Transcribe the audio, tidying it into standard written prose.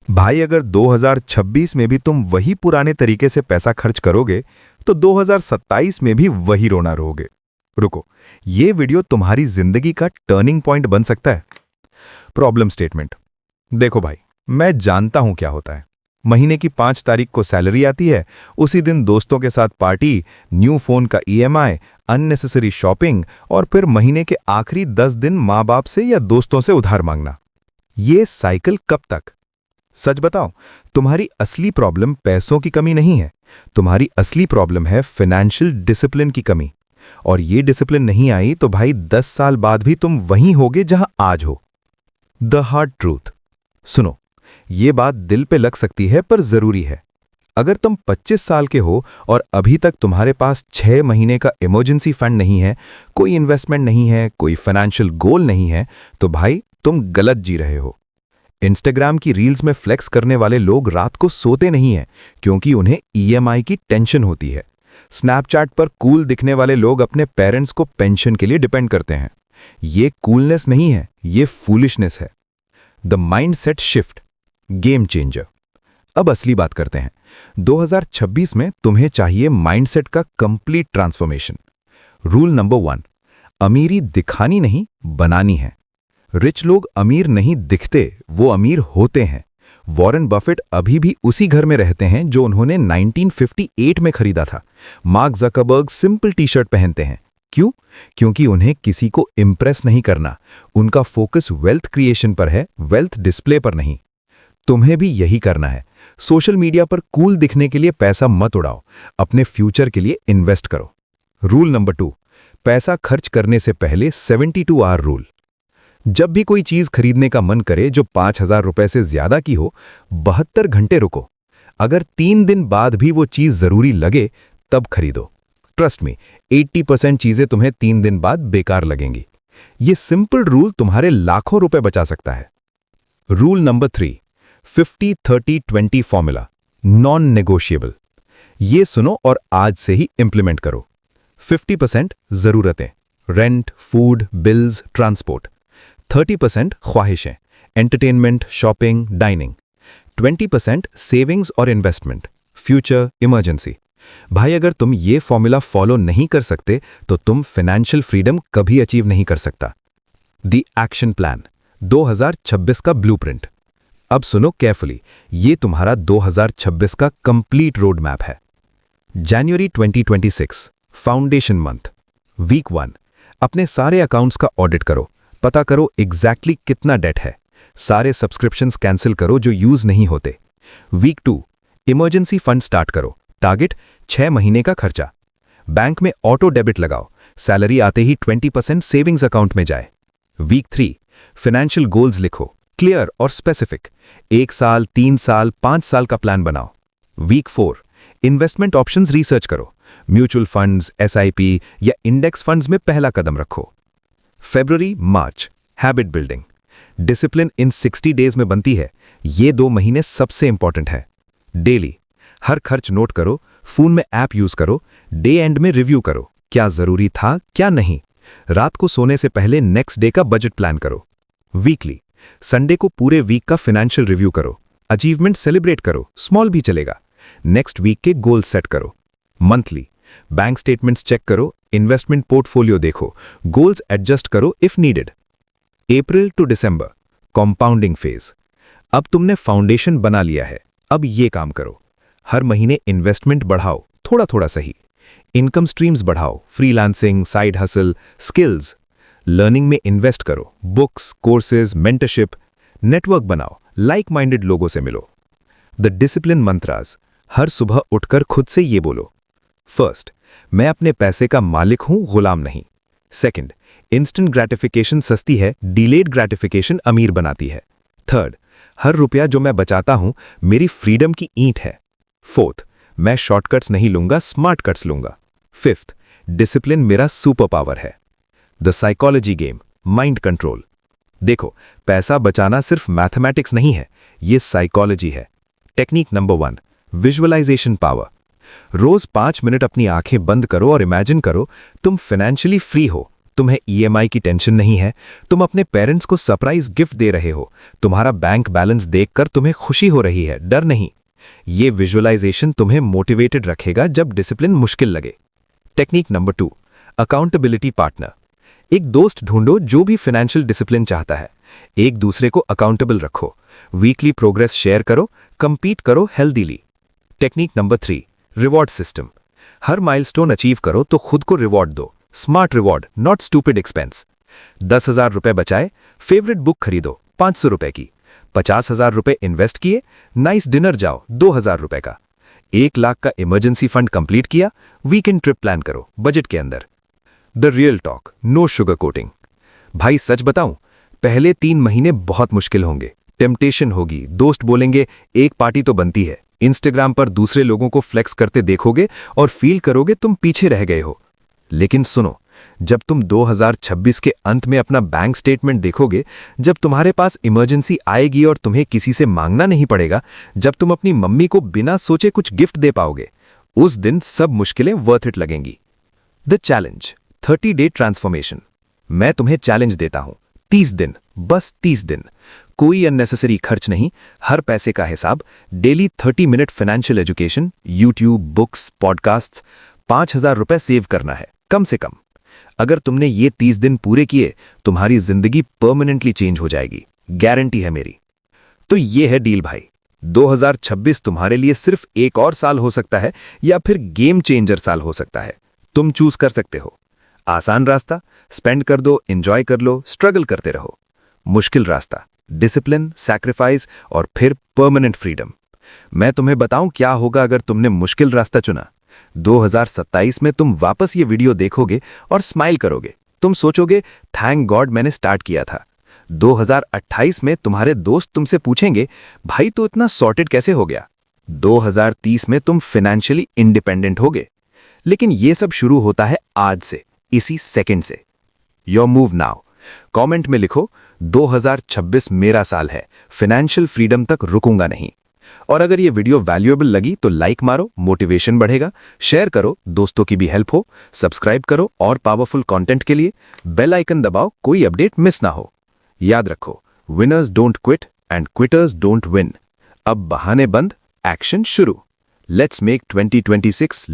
भाई अगर 2026 में भी तुम वही पुराने तरीके से पैसा खर्च करोगे तो 2027 में भी वही रोना रोगे। रुको, ये वीडियो तुम्हारी जिंदगी का टर्निंग पॉइंट बन सकता है। Problem statement. देखो भाई, मैं जानता हूं क्या होता है। महीने की 5 तारीख को सैलरी आती है, उसी दिन दोस्तों के साथ पार्टी, न्यू फोन का ईएमआई, अननेसेसरी शॉपिंग और फिर महीने के आखिरी 10 दिन माँ बाप से या दोस्तों से उधार मांगना। ये साइकिल कब तक? सच बताओ, तुम्हारी असली प्रॉब्लम पैसों की कमी नहीं है, तुम्हारी असली प्रॉब्लम है फाइनेंशियल डिसिप्लिन की कमी। और ये डिसिप्लिन नहीं आई तो भाई 10 साल बाद भी तुम वहीं होगे जहां आज हो। The hard truth. सुनो, ये बात दिल पे लग सकती है पर जरूरी है। अगर तुम 25 साल के हो और अभी तक तुम्हारे पास 6 महीने का इमरजेंसी फंड नहीं है, कोई इन्वेस्टमेंट नहीं है, कोई फाइनेंशियल गोल नहीं है, तो भाई तुम गलत जी रहे हो। इंस्टाग्राम की रील्स में फ्लेक्स करने वाले लोग रात को सोते नहीं हैं क्योंकि उन्हें ईएमआई की टेंशन होती है। स्नैपचैट पर कूल दिखने वाले लोग अपने पेरेंट्स को पेंशन के लिए डिपेंड करते हैं। ये कूलनेस नहीं है, ये फूलिशनेस है। The mindset shift, game changer. अब असली बात करते हैं। 2026 में तुम्हें चाहिए माइंडसेट का कंप्लीट ट्रांसफॉर्मेशन। रूल नंबर 1, अमीरी दिखानी नहीं, बनानी है। रिच लोग अमीर नहीं दिखते, वो अमीर होते हैं। वॉरेन बफेट अभी भी उसी घर में रहते हैं जो उन्होंने 1958 में खरीदा था। Mark Zuckerberg simple T shirt पहनते हैं। क्यों? क्योंकि उन्हें किसी को इम्प्रेस नहीं करना, उनका फोकस वेल्थ क्रिएशन पर है, वेल्थ डिस्प्ले पर नहीं। तुम्हें भी यही करना है। सोशल मीडिया पर कूल दिखने के लिए पैसा मत उड़ाओ, अपने फ्यूचर के लिए इन्वेस्ट करो। रूल नंबर 2, पैसा खर्च करने से पहले 72 आवर रूल। जब भी कोई चीज खरीदने का मन करे जो 5,000 रुपए से ज्यादा की हो, 72 घंटे रुको। अगर 3 दिन बाद भी वो चीज जरूरी लगे तब खरीदो। ट्रस्ट मी, 80% चीजें तुम्हें 3 दिन बाद बेकार लगेंगी। ये सिंपल रूल तुम्हारे लाखों रुपए बचा सकता है। Rule number 3, 50-30-20 formula, non negotiable. ये सुनो और आज से ही इंप्लीमेंट करो। 50% जरूरतें, रेंट, फूड, बिल्स, ट्रांसपोर्ट। 30% ख्वाहिशें, एंटरटेनमेंट, शॉपिंग, डाइनिंग। 20% सेविंग्स और इन्वेस्टमेंट, फ्यूचर, इमरजेंसी। भाई अगर तुम ये फॉर्मूला फॉलो नहीं कर सकते तो तुम फाइनेंशियल फ्रीडम कभी अचीव नहीं कर सकता। द एक्शन प्लान, 2026 का ब्लूप्रिंट। अब सुनो केयरफुली, ये तुम्हारा 2026 का कंप्लीट रोड मैप है। जनवरी 2026, फाउंडेशन मंथ। वीक 1, अपने सारे अकाउंट्स का ऑडिट करो, पता करो एग्जैक्टली कितना डेट है। सारे सब्सक्रिप्शंस कैंसिल करो जो यूज नहीं होते। वीक 2, इमरजेंसी फंड स्टार्ट करो, टारगेट 6 महीने का खर्चा। बैंक में ऑटो डेबिट लगाओ, सैलरी आते ही 20% सेविंग्स अकाउंट में जाए। वीक 3, फाइनेंशियल गोल्स लिखो, क्लियर और स्पेसिफिक। 1 साल, 3 साल, 5 साल का प्लान बनाओ। वीक 4, इन्वेस्टमेंट ऑप्शंस रिसर्च करो, म्यूचुअल फंड्स, एसआईपी या इंडेक्स फंड्स में पहला कदम रखो। फरवरी मार्च, habit building. Discipline in 60 days में बनती है। ये 2 महीने सबसे इंपॉर्टेंट है। डेली हर खर्च नोट करो, फोन में ऐप यूज करो, डे एंड में रिव्यू करो, क्या जरूरी था क्या नहीं। रात को सोने से पहले नेक्स्ट डे का बजट प्लान करो। वीकली, संडे को पूरे वीक का फाइनेंशियल रिव्यू करो, अचीवमेंट सेलिब्रेट करो, स्मॉल भी चलेगा। नेक्स्ट वीक के गोल सेट करो। मंथली, बैंक स्टेटमेंट्स चेक करो, इन्वेस्टमेंट पोर्टफोलियो देखो, गोल्स एडजस्ट करो if needed. April to December, compounding phase. अब तुमने फाउंडेशन बना लिया है, अब ये काम करो। हर महीने इन्वेस्टमेंट बढ़ाओ, थोड़ा थोड़ा सही। इनकम स्ट्रीम्स बढ़ाओ, freelancing, side hustle, skills. Learning में इन्वेस्ट करो, बुक्स, कोर्सेज, मेंटरशिप। नेटवर्क बनाओ, लाइक माइंडेड लोगों से मिलो। द डिसिप्लिन मंत्रास, हर सुबह उठकर खुद से ये बोलो। फर्स्ट, मैं अपने पैसे का मालिक हूं, गुलाम नहीं। सेकंड, इंस्टेंट ग्रेटिफिकेशन सस्ती है, डिलेड ग्रेटिफिकेशन अमीर बनाती है। थर्ड, हर रुपया जो मैं बचाता हूं मेरी फ्रीडम की ईंट है। फोर्थ, मैं शॉर्टकट्स नहीं लूंगा, स्मार्ट कट्स लूंगा। फिफ्थ, डिसिप्लिन मेरा सुपर पावर है। The psychology game, mind control. देखो, पैसा बचाना सिर्फ मैथमेटिक्स नहीं है, ये साइकोलॉजी है। Technique number 1, visualisation power. रोज 5 मिनट अपनी आंखें बंद करो और इमेजिन करो तुम फाइनेंशियली फ्री हो, तुम्हें ईएमआई की टेंशन नहीं है, तुम अपने पेरेंट्स को सरप्राइज गिफ्ट दे रहे हो, तुम्हारा बैंक बैलेंस देखकर तुम्हें खुशी हो रही है, डर नहीं। ये विजुअलाइजेशन तुम्हें मोटिवेटेड रखेगा जब डिसिप्लिन मुश्किल लगे। Technique number 2, accountability partner. एक दोस्त ढूंढो जो भी फाइनेंशियल डिसिप्लिन चाहता है। एक दूसरे को अकाउंटेबल रखो, वीकली प्रोग्रेस शेयर करो, कंपीट करो healthily. Technique number 3, reward system. हर माइलस्टोन अचीव करो तो खुद को रिवॉर्ड दो, smart reward, not stupid expense. 10,000 रुपए बचाए, फेवरेट बुक खरीदो 500 रुपए की। 50,000 रुपए इन्वेस्ट किए, नाइस डिनर जाओ 2,000 रुपए का। 1 लाख का इमरजेंसी फंड कंप्लीट किया, वीकेंड ट्रिप प्लान करो बजट के अंदर। The real talk, no sugar coating. भाई सच बताऊं, पहले 3 महीने बहुत मुश्किल होंगे, टेम्पटेशन होगी, दोस्त बोलेंगे एक पार्टी तो बनती है, इंस्टाग्राम पर दूसरे लोगों को फ्लेक्स करते देखोगे और फील करोगे तुम पीछे रह गए हो। लेकिन सुनो, जब तुम 2026 के अंत में अपना बैंक स्टेटमेंट देखोगे, जब तुम्हारे पास इमरजेंसी आएगी और तुम्हें किसी से मांगना नहीं पड़ेगा, जब तुम अपनी मम्मी को बिना सोचे कुछ गिफ्ट दे पाओगे, उस दिन सब मुश्किलें वर्थ इट लगेंगी। The challenge, 30 day transformation. मैं तुम्हें चैलेंज देता हूं, 30 दिन, बस 30 दिन, कोई अननेसेसरी खर्च नहीं, हर पैसे का हिसाब, daily 30 minute financial education, YouTube, books, podcasts, 5,000 रुपए सेव करना है कम से कम। अगर तुमने ये 30 दिन पूरे किए, तुम्हारी जिंदगी परमानेंटली चेंज हो जाएगी, गारंटी है मेरी। तो ये है डील भाई, 2026 तुम्हारे लिए सिर्फ एक और साल हो सकता है या फिर गेम चेंजर साल हो सकता है, तुम चूज कर सकते हो। आसान रास्ता, स्पेंड कर दो, एंजॉय कर लो, स्ट्रगल करते रहो। मुश्किल रास्ता, डिसिप्लिन, सैक्रिफाइस और फिर परमानेंट फ्रीडम। मैं तुम्हें बताऊं क्या होगा अगर तुमने मुश्किल रास्ता चुना। 2027 में तुम वापस ये वीडियो देखोगे और स्माइल करोगे, तुम सोचोगे थैंक गॉड मैंने स्टार्ट किया था। 2028 में तुम्हारे दोस्त तुमसे पूछेंगे भाई तो इतना सॉर्टेड कैसे हो गया। 2030 में तुम फाइनेंशियली इंडिपेंडेंट होगे। लेकिन ये सब शुरू होता है आज से, इसी सेकंड से। Your move now. कमेंट में लिखो 2026 मेरा साल है, फाइनेंशियल फ्रीडम तक रुकूंगा नहीं। और अगर ये वीडियो वैल्यूएबल लगी तो लाइक मारो, मोटिवेशन बढ़ेगा, शेयर करो, दोस्तों की भी हेल्प हो, सब्सक्राइब करो और पावरफुल कंटेंट के लिए बेल आइकन दबाओ, कोई अपडेट मिस ना हो। याद रखो, winners don't quit and quitters don't win. अब बहाने बंद, एक्शन शुरू। Let's make 2026